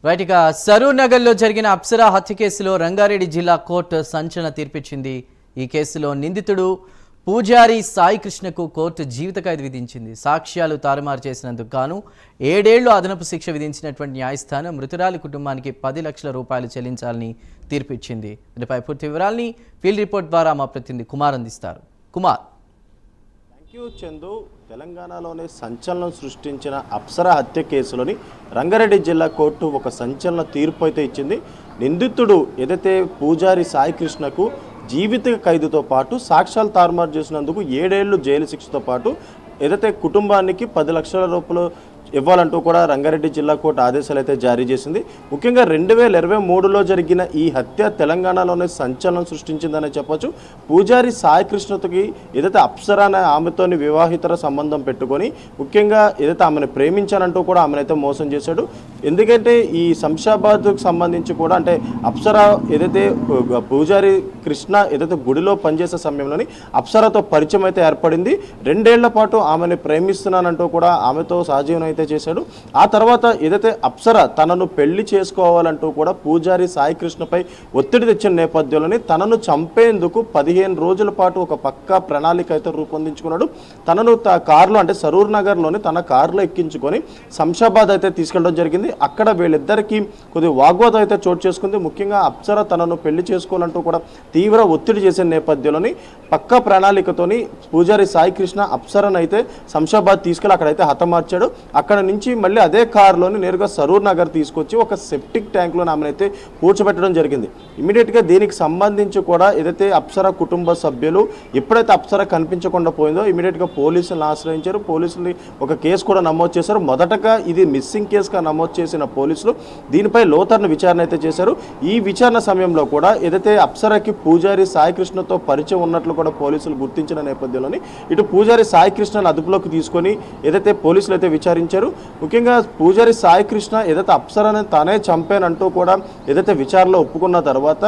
Right, ఇక సరూర్ నగర్లో జరిగిన అప్సరా హత్య కేసులో రంగారెడ్డి జిల్లా కోర్టు సంచలన తీర్పిచ్చింది. ఈ కేసులో నిందితుడు పూజారి సాయి కృష్ణకు కోర్టు జీవిత ఖైదు విధించింది. సాక్ష్యాలు తారుమారు చేసినందుకు గాను 7 ఏళ్లు అదనపు శిక్ష విధించినటువంటి న్యాయస్థానం మృతురాలి కుటుంబానికి 10 లక్షల రూపాయలు చెల్లించాలని తీర్పిచ్చింది. దీనిపై పూర్తి వివరాలని ఫీల్డ్ రిపోర్ట్ ద్వారా మా ప్రతినిధి కుమార్ అందిస్తారు. కుమార్. చందు, తెలంగాణలోనే సంచలనం సృష్టించిన అప్సరా హత్య కేసులోని రంగారెడ్డి జిల్లా కోర్టు ఒక సంచలన తీర్పు అయితే ఇచ్చింది. నిందితుడు ఏదైతే పూజారి సాయి కృష్ణకు జీవిత ఖైదుతో పాటు సాక్ష్యాలు తారుమారు చేసినందుకు 7 ఏళ్లు జైలు శిక్షతో పాటు ఏదైతే కుటుంబానికి 10 లక్షల రూపాయలు ఇవ్వాలంటూ కూడా రంగారెడ్డి జిల్లా కోర్టు ఆదేశాలు అయితే జారీ చేసింది. ముఖ్యంగా 2023లో జరిగిన ఈ హత్య తెలంగాణలోనే సంచలనం సృష్టించిందనే చెప్పొచ్చు. పూజారి సాయి కృష్ణకి ఏదైతే అప్సరా అనే ఆమెతోని వివాహితర సంబంధం పెట్టుకొని ముఖ్యంగా ఏదైతే ఆమెను ప్రేమించానంటూ కూడా ఆమెనైతే మోసం చేశాడు. ఎందుకంటే ఈ శంషాబాద్కు సంబంధించి కూడా అంటే అప్సరా ఏదైతే పూజారి కృష్ణ ఏదైతే గుడిలో పనిచేసే సమయంలోని అప్సరాతో పరిచయం అయితే ఏర్పడింది. 2 ఏళ్ల పాటు ఆమెను ప్రేమిస్తున్నానంటూ కూడా ఆమెతో సహజీవనం అయితే చేశాడు. ఆ తర్వాత ఏదైతే అప్సరా తనను పెళ్లి చేసుకోవాలంటూ కూడా పూజారి సాయి కృష్ణపై ఒత్తిడి తెచ్చిన నేపథ్యంలోని తనను చంపేందుకు 15 రోజుల పాటు ఒక పక్కా ప్రణాళిక అయితే రూపొందించుకున్నాడు. తనను కారులో అంటే సరూర్ నగర్లోని తన కారులో ఎక్కించుకొని శంషాబాద్ అయితే తీసుకెళ్ళడం జరిగింది. అక్కడ వీళ్ళిద్దరికీ కొద్దిగా వాగ్వాదం అయితే చోటు చేసుకుంది. ముఖ్యంగా అప్సరా తనను పెళ్లి చేసుకోవాలంటూ కూడా తీవ్ర ఒత్తిడి చేసిన నేపథ్యంలోని పక్కా ప్రణాళికతోని పూజారి సాయి కృష్ణ అప్సరాను అయితే శంషాబాద్ తీసుకెళ్ళి అక్కడైతే హతమార్చాడు. అక్కడ నుంచి మళ్ళీ అదే కారులోని నేరుగా సరూర్ నగర్ తీసుకొచ్చి ఒక సెప్టిక్ ట్యాంక్లో ఆమెనైతే పూడ్చిపెట్టడం జరిగింది. ఇమీడియట్గా దీనికి సంబంధించి కూడా ఏదైతే అప్సరా కుటుంబ సభ్యులు ఎప్పుడైతే అప్సరా కనిపించకుండా పోయిందో ఇమీడియట్గా పోలీసులను ఆశ్రయించారు. పోలీసులు ఒక కేసు కూడా నమోదు చేశారు. మొదటగా ఇది మిస్సింగ్ కేసుగా నమోదు చేసిన పోలీసులు దీనిపై లోతైన విచారణ అయితే చేశారు. ఈ విచారణ సమయంలో కూడా ఏదైతే అప్సరాకి పూజారి సాయి కృష్ణతో పరిచయం ఉన్నట్లు కూడా పోలీసులు గుర్తించిన నేపథ్యంలోని ఇటు పూజారి సాయి కృష్ణను అదుపులోకి తీసుకొని ఏదైతే పోలీసులు అయితే విచారించారు. ముఖ్యంగా పూజారి సాయి కృష్ణ ఏదైతే అప్సరాని తానే చంపానంటూ కూడా ఏదైతే విచారణలో ఒప్పుకున్న తర్వాత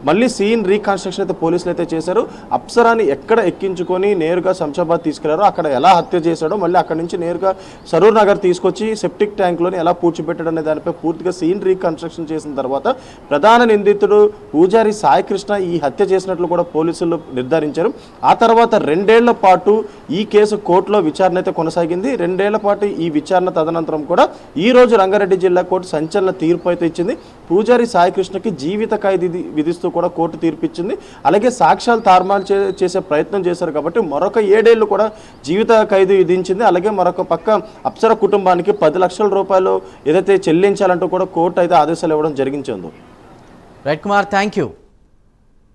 మళ్ళీ సీన్ రీకన్స్ట్రక్షన్ అయితే పోలీసులు అయితే చేశారు. అప్సరాని ఎక్కడ ఎక్కించుకొని నేరుగా శంషాబాద్ తీసుకెళ్లారో అక్కడ ఎలా హత్య చేశాడో మళ్ళీ అక్కడ నుంచి నేరుగా సరూర్ నగర్ తీసుకొచ్చి సెప్టిక్ ట్యాంక్లోని ఎలా పూడ్చిపెట్టాడు అనే దానిపై పూర్తిగా సీన్ రీకన్స్ట్రక్షన్ చేసిన తర్వాత ప్రధాన నిందితుడు పూజారి సాయి కృష్ణ ఈ హత్య చేసినట్లు కూడా పోలీసులు నిర్ధారించారు. ఆ తర్వాత 2 ఏళ్ల పాటు ఈ కేసు కోర్టులో విచారణ అయితే కొనసాగింది. 2 ఏళ్ల పాటు ఈ విచారణ తదనంతరం కూడా ఈ రోజు రంగారెడ్డి జిల్లా కోర్టు సంచలన తీర్పు అయితే ఇచ్చింది. పూజారి సాయి కృష్ణకి జీవిత ఖైదు విధిస్తూ కూడా కోర్టు తీర్పిచ్చింది. అలాగే సాక్ష్యాలు తారుమారు చేసే ప్రయత్నం చేశారు కాబట్టి మరొక 7 ఏళ్లు కూడా జీవిత ఖైదు విధించింది. అలాగే మరొక పక్క అప్సరా కుటుంబానికి 10 లక్షల రూపాయలు ఏదైతే చెల్లించాలంటూ కూడా కోర్టు అయితే ఆదేశాలు ఇవ్వడం జరిగించింది. Right Kumar, thank you.